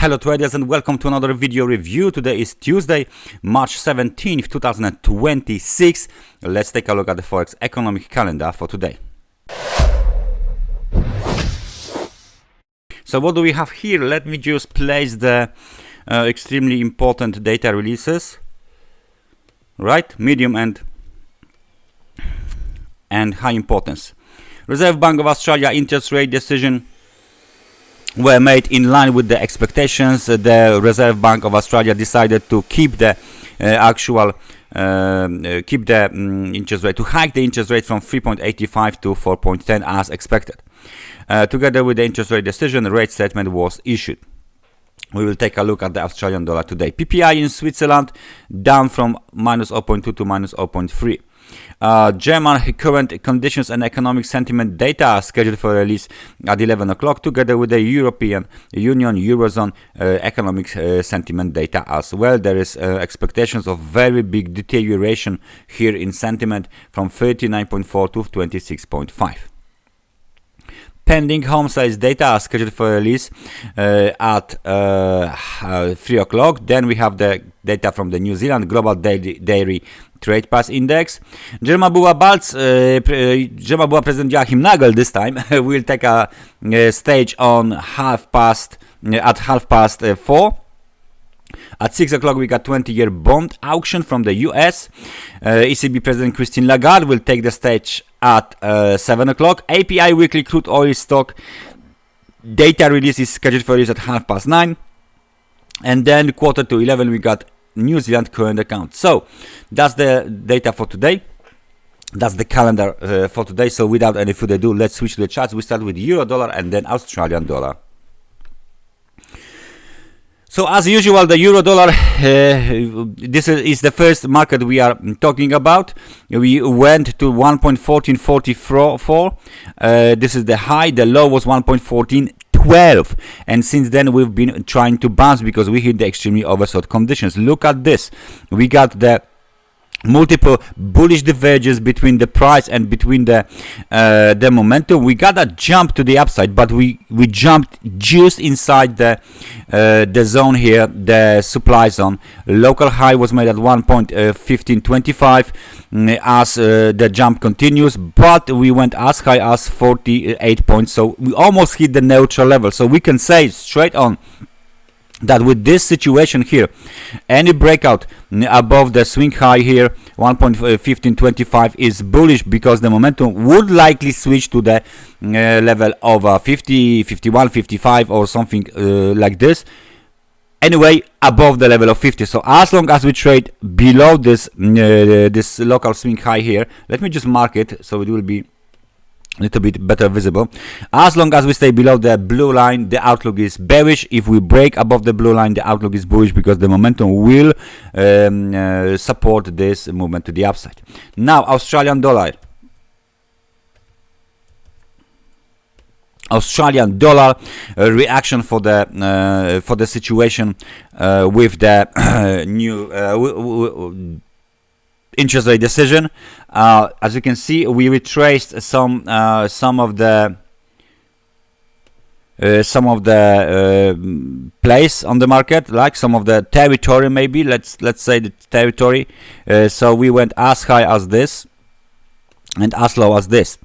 Hello traders and welcome to another video review. Today is Tuesday, March 17th, 2026. Let's take a look at the Forex economic calendar for today. So what do we have here? Let me just place the extremely important data releases, right? Medium and high importance. Reserve Bank of Australia interest rate decision were made in line with the expectations. The Reserve Bank of Australia decided to keep the interest rate, to hike the interest rate from 3.85 to 4.10 as expected. Together with the interest rate decision, the rate statement was issued. We will take a look at the Australian dollar today. PPI in Switzerland down from minus 0.2 to minus 0.3. German current conditions and economic sentiment data are scheduled for release at 11 o'clock, together with the European Union Eurozone economic sentiment data as well. There is expectations of very big deterioration here in sentiment from 39.4 to 26.5. Pending home sales data are scheduled for release at 3 o'clock. Then we have the data from the New Zealand Global Dairy Trade Price Index. German President Joachim Nagel this time will take a stage on at half past 4. At 6 o'clock, we got 20-year bond auction from the US. ECB President Christine Lagarde will take the stage at 7 o'clock. API weekly crude oil stock data release is scheduled for release at 9:30. And then quarter to 11, we got New Zealand current account. So that's the data for today. That's the calendar for today. So without any further ado, let's switch to the charts. We start with euro dollar and then Australian dollar. So as usual, the euro dollar, this is the first market we are talking about. We went to 1.1444. This is the high. The low was 1.1412, and since then we've been trying to bounce because we hit the extremely oversold conditions. Look at this. We got the multiple bullish divergence between the price and between the momentum. We got a jump to the upside, but we jumped just inside the zone here, the supply zone. Local high was made at 1.1525 as the jump continues, but we went as high as 48 points, so we almost hit the neutral level. So we can say straight on that with this situation here, any breakout above the swing high here 1.1525 is bullish, because the momentum would likely switch to the level of 50, 51, 55 or something like this. Anyway, above the level of 50. So as long as we trade below this this local swing high here, let me just mark it so it will be a little bit better visible. As long as we stay below the blue line, the outlook is bearish. If we break above the blue line, the outlook is bullish, because the momentum will support this movement to the upside. Now, Australian dollar. Australian dollar reaction for the situation with the new interest rate decision. As you can see, we retraced some of the place on the market, like some of the territory, maybe let's say the territory. So we went as high as this and as low as this,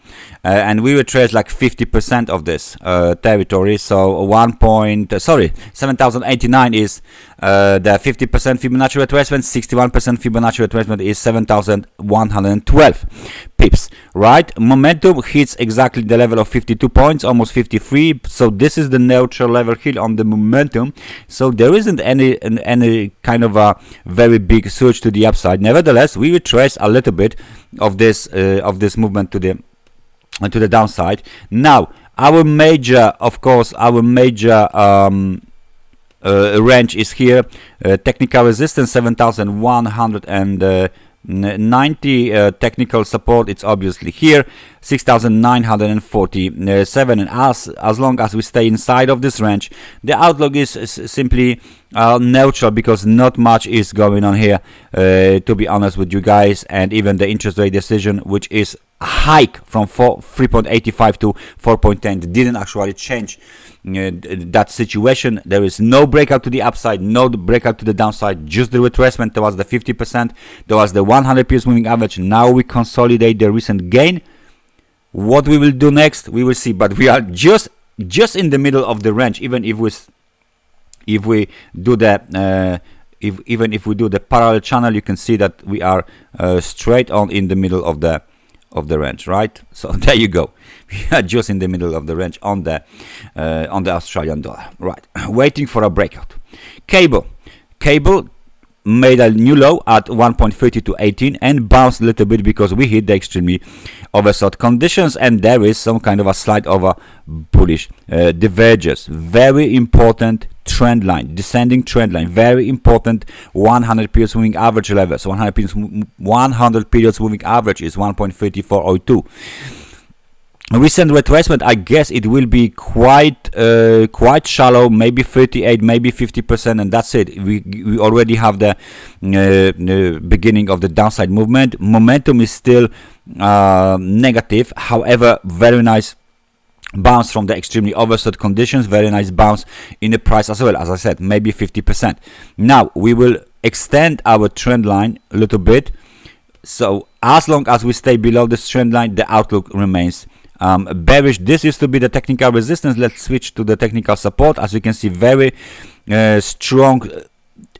and we retraced like 50% of this territory. So 7,089 is the 50% Fibonacci retracement. 61% Fibonacci retracement is 7,112 pips. Right, momentum hits exactly the level of 52 points, almost 53. So this is the neutral level here on the momentum. So there isn't any kind of a very big surge to the upside. Nevertheless, we retrace a little bit of this movement to the downside. Now, our major range is here. Technical resistance 7,190. Technical support, it's obviously here 6,947. And as long as we stay inside of this range, the outlook is simply neutral, because not much is going on here, to be honest with you guys. And even the interest rate decision, which is a hike from 3.85 to 4.10, didn't actually change that situation. There is no breakout to the upside, no breakout to the downside, just the retracement towards the 50%, towards the 100 periods moving average. Now we consolidate the recent gain. What we will do next, we will see, but we are just in the middle of the range. Even if we do the even if we do the parallel channel, you can see that we are straight on in the middle of the range, right? So there you go. We are just in the middle of the range on the Australian dollar, right? Waiting for a breakout. Cable made a new low at 1.3218 and bounced a little bit because we hit the extremely oversold conditions, and there is some kind of a slight over bullish divergence. Very important trend line, descending trend line, very important 100 periods moving average level. So 100 periods moving average is 1.3402. Recent retracement, I guess it will be quite shallow, maybe 38, maybe 50%, and that's it. We already have the beginning of the downside movement. Momentum is still negative. However, very nice bounce from the extremely oversold conditions. Very nice bounce in the price as well. As I said, maybe 50%. Now we will extend our trend line a little bit. So as long as we stay below this trend line, the outlook remains bearish. This used to be the technical resistance. Let's switch to the technical support. As you can see, very strong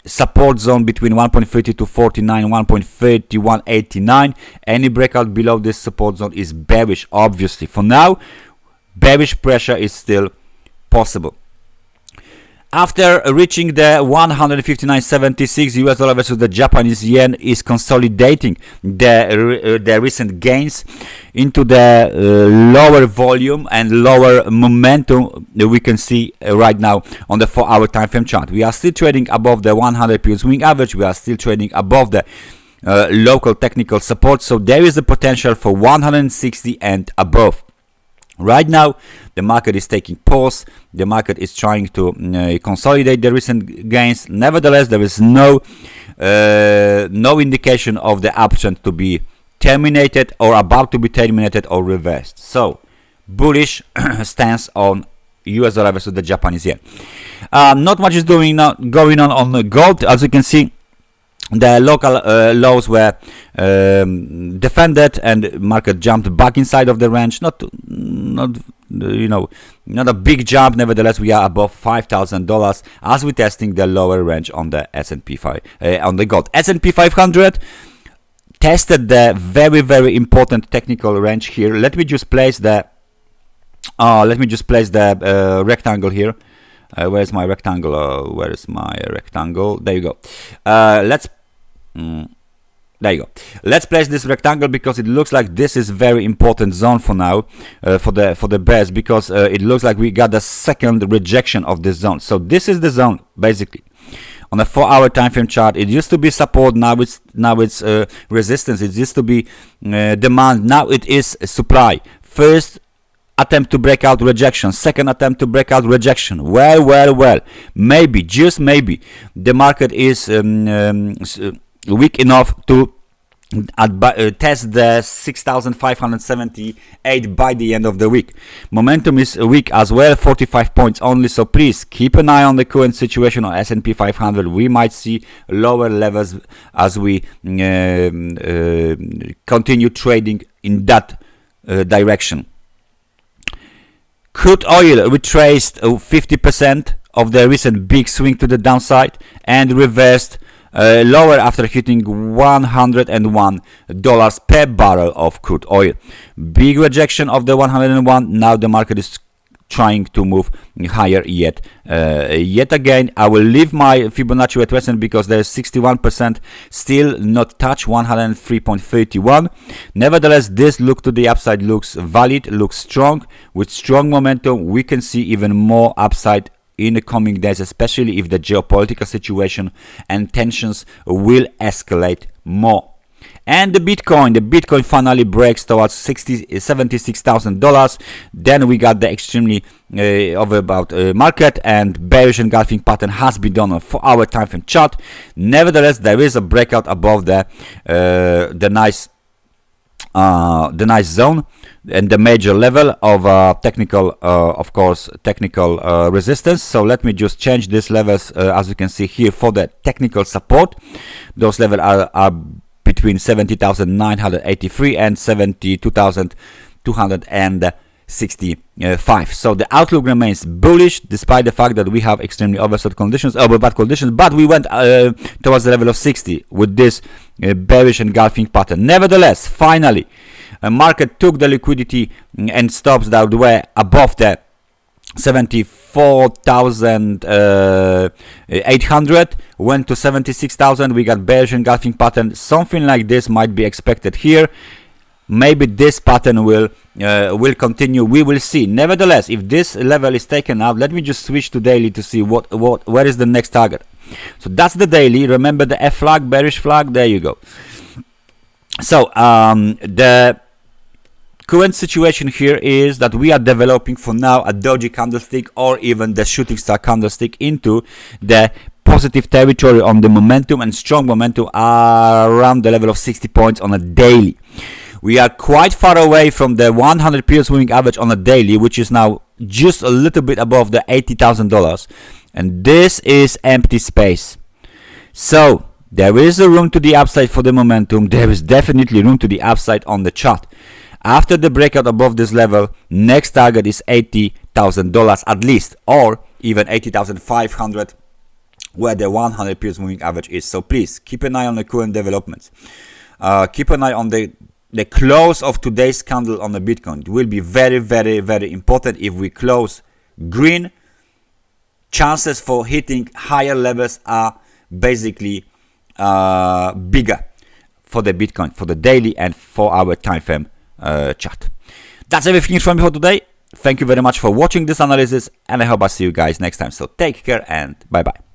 support zone between 1.30 to 49, 1.30, 189. Any breakout below this support zone is bearish. Obviously, for now, bearish pressure is still possible. After reaching the 159.76, US dollar versus the Japanese yen is consolidating the recent gains into the lower volume and lower momentum that we can see right now on the 4-hour time frame chart. We are still trading above the 100 periods moving average. We are still trading above the local technical support. So there is the potential for 160 and above. Right now, the market is taking pause. The market is trying to consolidate the recent gains. Nevertheless, there is no indication of the uptrend to be terminated or about to be terminated or reversed. So, bullish stance on US dollar versus the Japanese yen. Not much is going on the gold. As you can see, the local lows were defended, and market jumped back inside of the range. Not a big jump. Nevertheless, we are above $5,000 as we're testing the lower range on the S&P 5 on the gold. S&P 500 tested the very important technical range here. Let me just place the rectangle here. Where's my rectangle? Where is my rectangle? There you go. There you go. Let's place this rectangle because it looks like this is very important zone for now, for the bears, because it looks like we got the second rejection of this zone. So this is the zone basically. On a 4-hour time frame chart, it used to be support. Now it's resistance. It used to be demand. Now it is supply. First attempt to break out, rejection. Second attempt to break out, rejection. Well, maybe, just maybe, the market is weak enough to test the 6,578 by the end of the week. Momentum is weak as well, 45 points only. So please keep an eye on the current situation on S&P 500. We might see lower levels as we continue trading in that direction. Crude oil retraced 50% of the recent big swing to the downside and reversed lower after hitting $101 per barrel of crude oil. Big rejection of the 101. Now the market is trying to move higher yet again. I will leave my Fibonacci retracement because there is 61% still not touch 103.31. Nevertheless, this look to the upside looks valid, looks strong. With strong momentum, we can see even more upside in the coming days, especially if the geopolitical situation and tensions will escalate more. And the Bitcoin finally breaks towards $76,000. Then we got the extremely overbought market, and bearish engulfing pattern has been done on 4-hour time frame chart. Nevertheless, there is a breakout above the nice zone and the major level of technical, of course, technical resistance. So let me just change these levels, as you can see here, for the technical support. Those levels are between 70,983 and 72,265. So the outlook remains bullish despite the fact that we have extremely oversold conditions, overbought conditions, but we went towards the level of 60 with this bearish engulfing pattern. Nevertheless, finally, a market took the liquidity and stops that were above the 74,800, went to 76,000. We got bearish engulfing pattern. Something like this might be expected here. Maybe this pattern will continue. We will see. Nevertheless, if this level is taken out, let me just switch to daily to see where is the next target. So that's the daily. Remember the F flag, bearish flag. There you go. So the current situation here is that we are developing for now a doji candlestick, or even the shooting star candlestick, into the positive territory on the momentum, and strong momentum around the level of 60 points on a daily. We are quite far away from the 100 periods moving average on a daily, which is now just a little bit above the $80,000, and this is empty space. So there is a room to the upside for the momentum. There is definitely room to the upside on the chart. After the breakout above this level, next target is $80,000 at least, or even 80,500, where the 100 periods moving average is. So please keep an eye on the current developments. Keep an eye on the close of today's candle on the Bitcoin. It will be very, very, very important. If we close green, chances for hitting higher levels are basically bigger for the Bitcoin, for the daily and 4-hour time frame chart. That's everything from me for today. Thank you very much for watching this analysis, and I hope I see you guys next time. So take care and bye bye.